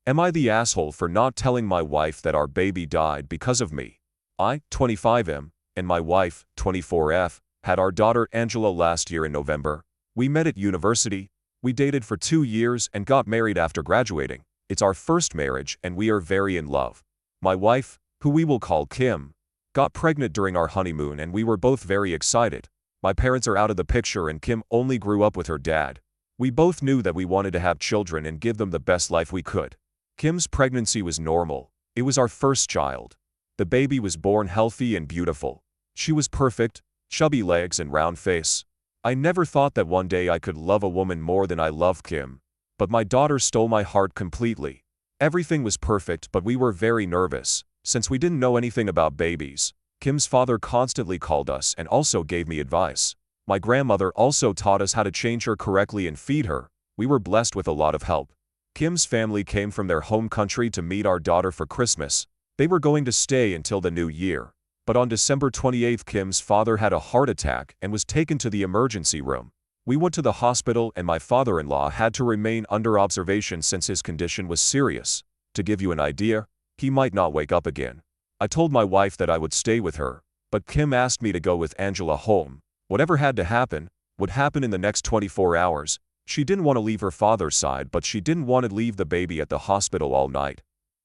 Am I the asshole for not telling my wife that our baby died because of me? I, 25M, and my wife, 24F, had our daughter Angela last year in November. We met at university, we dated for 2 years and got married after graduating. It's our first marriage and we are very in love. My wife, who we will call Kim, got pregnant during our honeymoon and we were both very excited. My parents are out of the picture and Kim only grew up with her dad. We both knew that we wanted to have children and give them the best life we could. Kim's pregnancy was normal. It was our first child. The baby was born healthy and beautiful. She was perfect, chubby legs and round face. I never thought that one day I could love a woman more than I love Kim. But my daughter stole my heart completely. Everything was perfect but we were very nervous. Since we didn't know anything about babies, Kim's father constantly called us and also gave me advice. My grandmother also taught us how to change her correctly and feed her. We were blessed with a lot of help. Kim's family came from their home country to meet our daughter for Christmas. They were going to stay until the new year. But on December 28th, Kim's father had a heart attack and was taken to the emergency room. We went to the hospital and my father-in-law had to remain under observation since his condition was serious. To give you an idea, he might not wake up again. I told my wife that I would stay with her, but Kim asked me to go with Angela home. Whatever had to happen would happen in the next 24 hours. She didn't want to leave her father's side, but she didn't want to leave the baby at the hospital all night.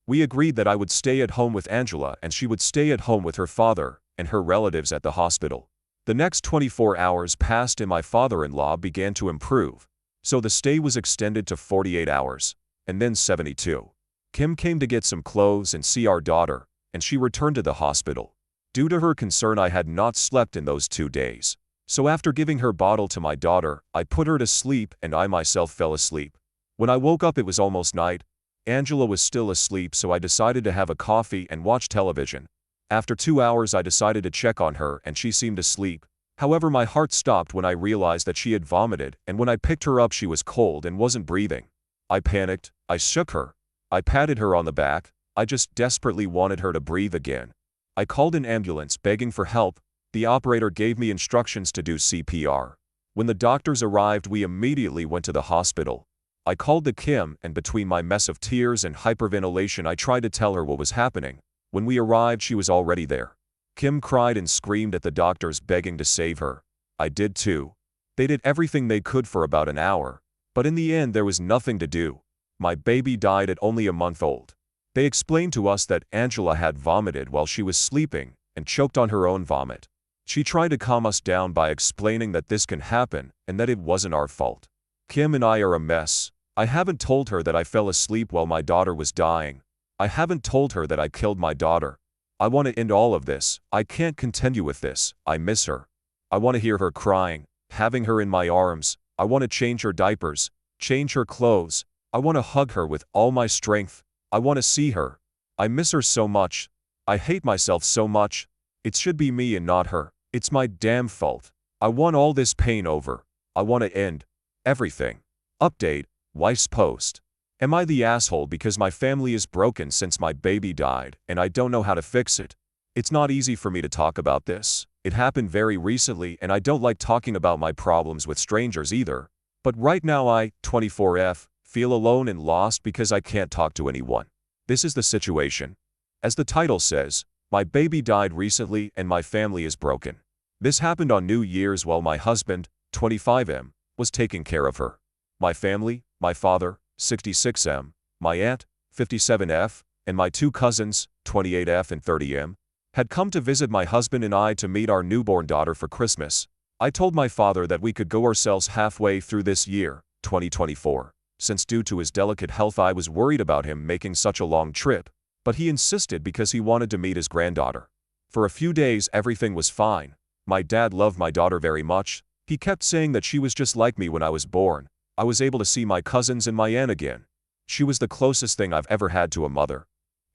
We agreed that I would stay at home with Angela and she would stay at home with her father and her relatives at the hospital. The next 24 hours passed and my father-in-law began to improve, so the stay was extended to 48 hours, and then 72. Kim came to get some clothes and see our daughter, and she returned to the hospital. Due to her concern, I had not slept in those 2 days. So after giving her bottle to my daughter, I put her to sleep and I myself fell asleep. When I woke up it was almost night. Angela was still asleep, so I decided to have a coffee and watch television. After 2 hours I decided to check on her and she seemed asleep. However, my heart stopped when I realized that she had vomited, and when I picked her up she was cold and wasn't breathing. I panicked, I shook her. I patted her on the back. I just desperately wanted her to breathe again. I called an ambulance begging for help. The operator gave me instructions to do CPR. When the doctors arrived we immediately went to the hospital. I called the Kim and between my mess of tears and hyperventilation I tried to tell her what was happening. When we arrived she was already there. Kim cried and screamed at the doctors begging to save her. I did too. They did everything they could for about an hour. But in the end there was nothing to do. My baby died at only a month old. They explained to us that Angela had vomited while she was sleeping and choked on her own vomit. She tried to calm us down by explaining that this can happen and that it wasn't our fault. Kim and I are a mess. I haven't told her that I fell asleep while my daughter was dying. I haven't told her that I killed my daughter. I want to end all of this. I can't continue with this. I miss her. I want to hear her crying, having her in my arms. I want to change her diapers, change her clothes. I want to hug her with all my strength. I want to see her. I miss her so much. I hate myself so much. It should be me and not her. It's my damn fault. I want all this pain over. I want to end everything. Update. Wife's post. Am I the asshole because my family is broken since my baby died and I don't know how to fix it? It's not easy for me to talk about this. It happened very recently and I don't like talking about my problems with strangers either. But right now I, 24F, feel alone and lost because I can't talk to anyone. This is the situation. As the title says, my baby died recently and my family is broken. This happened on New Year's while my husband, 25M, was taking care of her. My family, my father, 66M, my aunt, 57F, and my 2 cousins, 28F and 30M, had come to visit my husband and I to meet our newborn daughter for Christmas. I told my father that we could go ourselves halfway through this year, 2024. Since due to his delicate health I was worried about him making such a long trip, but he insisted because he wanted to meet his granddaughter. For a few days everything was fine. My dad loved my daughter very much. He kept saying that she was just like me when I was born. I was able to see my cousins and my aunt again. She was the closest thing I've ever had to a mother.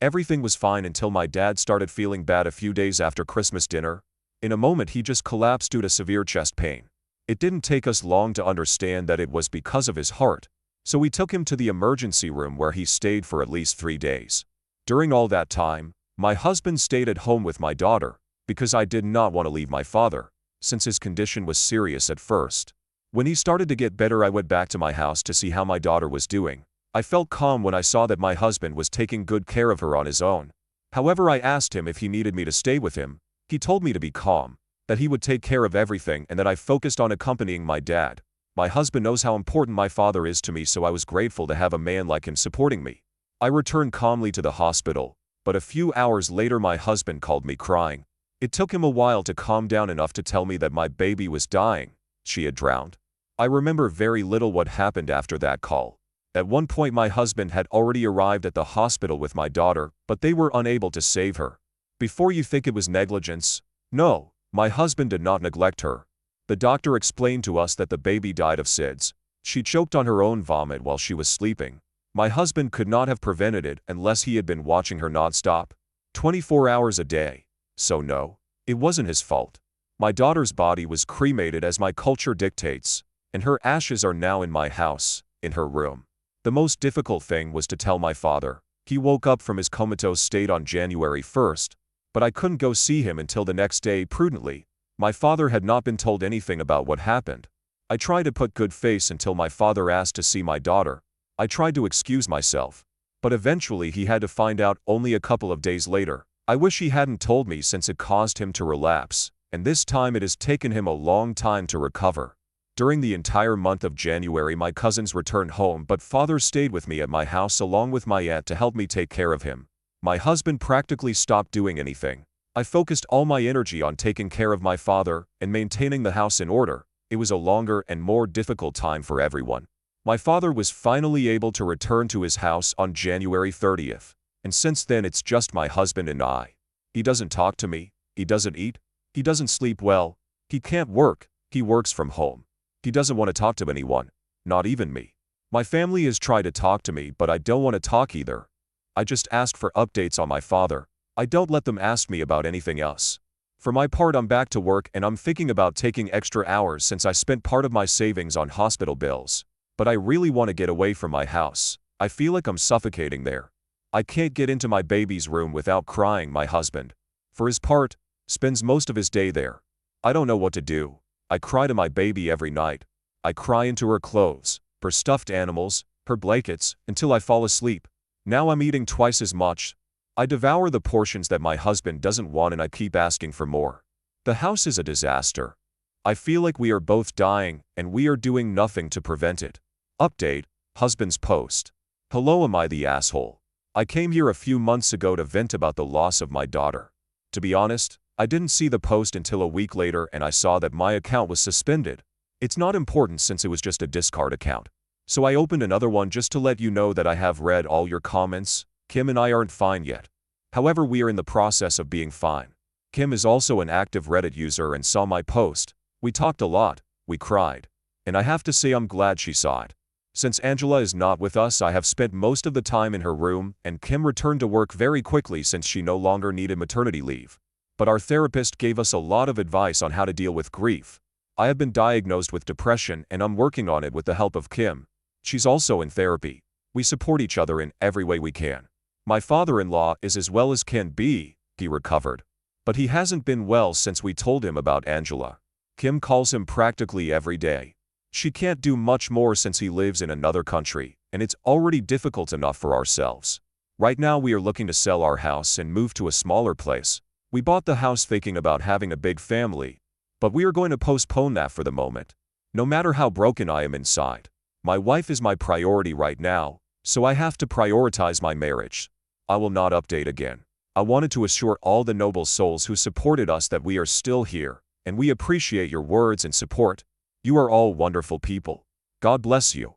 Everything was fine until my dad started feeling bad a few days after Christmas dinner. In a moment he just collapsed due to severe chest pain. It didn't take us long to understand that it was because of his heart, so we took him to the emergency room where he stayed for at least 3 days. During all that time, my husband stayed at home with my daughter, because I did not want to leave my father, since his condition was serious at first. When he started to get better I went back to my house to see how my daughter was doing. I felt calm when I saw that my husband was taking good care of her on his own. However, I asked him if he needed me to stay with him. He told me to be calm, that he would take care of everything and that I focused on accompanying my dad. My husband knows how important my father is to me, so I was grateful to have a man like him supporting me. I returned calmly to the hospital, but a few hours later my husband called me crying. It took him a while to calm down enough to tell me that my baby was dying. She had drowned. I remember very little what happened after that call. At one point my husband had already arrived at the hospital with my daughter, but they were unable to save her. Before you think it was negligence, no, my husband did not neglect her. The doctor explained to us that the baby died of SIDS. She choked on her own vomit while she was sleeping. My husband could not have prevented it unless he had been watching her non-stop, 24 hours a day. So no, it wasn't his fault. My daughter's body was cremated as my culture dictates, and her ashes are now in my house, in her room. The most difficult thing was to tell my father. He woke up from his comatose state on January 1st, but I couldn't go see him until the next day prudently. My father had not been told anything about what happened. I tried to put good face until my father asked to see my daughter. I tried to excuse myself, but eventually he had to find out only a couple of days later. I wish he hadn't told me, since it caused him to relapse, and this time it has taken him a long time to recover. During the entire month of January my cousins returned home, but father stayed with me at my house along with my aunt to help me take care of him. My husband practically stopped doing anything. I focused all my energy on taking care of my father and maintaining the house in order. It was a longer and more difficult time for everyone. My father was finally able to return to his house on January 30th, and since then it's just my husband and I. He doesn't talk to me, he doesn't eat, he doesn't sleep well, he can't work, he works from home. He doesn't want to talk to anyone, not even me. My family has tried to talk to me, but I don't want to talk either. I just ask for updates on my father. I don't let them ask me about anything else. For my part, I'm back to work and I'm thinking about taking extra hours since I spent part of my savings on hospital bills. But I really want to get away from my house. I feel like I'm suffocating there. I can't get into my baby's room without crying. My husband, for his part, spends most of his day there. I don't know what to do. I cry to my baby every night. I cry into her clothes, her stuffed animals, her blankets, until I fall asleep. Now I'm eating twice as much. I devour the portions that my husband doesn't want and I keep asking for more. The house is a disaster. I feel like we are both dying and we are doing nothing to prevent it. Update, husband's post. Hello, am I the asshole? I came here a few months ago to vent about the loss of my daughter. To be honest, I didn't see the post until a week later and I saw that my account was suspended. It's not important since it was just a discard account. So I opened another one just to let you know that I have read all your comments. Kim and I aren't fine yet. However, we are in the process of being fine. Kim is also an active Reddit user and saw my post. We talked a lot, we cried. And I have to say I'm glad she saw it. Since Angela is not with us, I have spent most of the time in her room, and Kim returned to work very quickly since she no longer needed maternity leave. But our therapist gave us a lot of advice on how to deal with grief. I have been diagnosed with depression and I'm working on it with the help of Kim. She's also in therapy. We support each other in every way we can. My father-in-law is as well as can be. He recovered. But he hasn't been well since we told him about Angela. Kim calls him practically every day. She can't do much more since he lives in another country, and it's already difficult enough for ourselves. Right now we are looking to sell our house and move to a smaller place. We bought the house thinking about having a big family, but we are going to postpone that for the moment. No matter how broken I am inside, my wife is my priority right now, so I have to prioritize my marriage. I will not update again. I wanted to assure all the noble souls who supported us that we are still here, and we appreciate your words and support. You are all wonderful people. God bless you.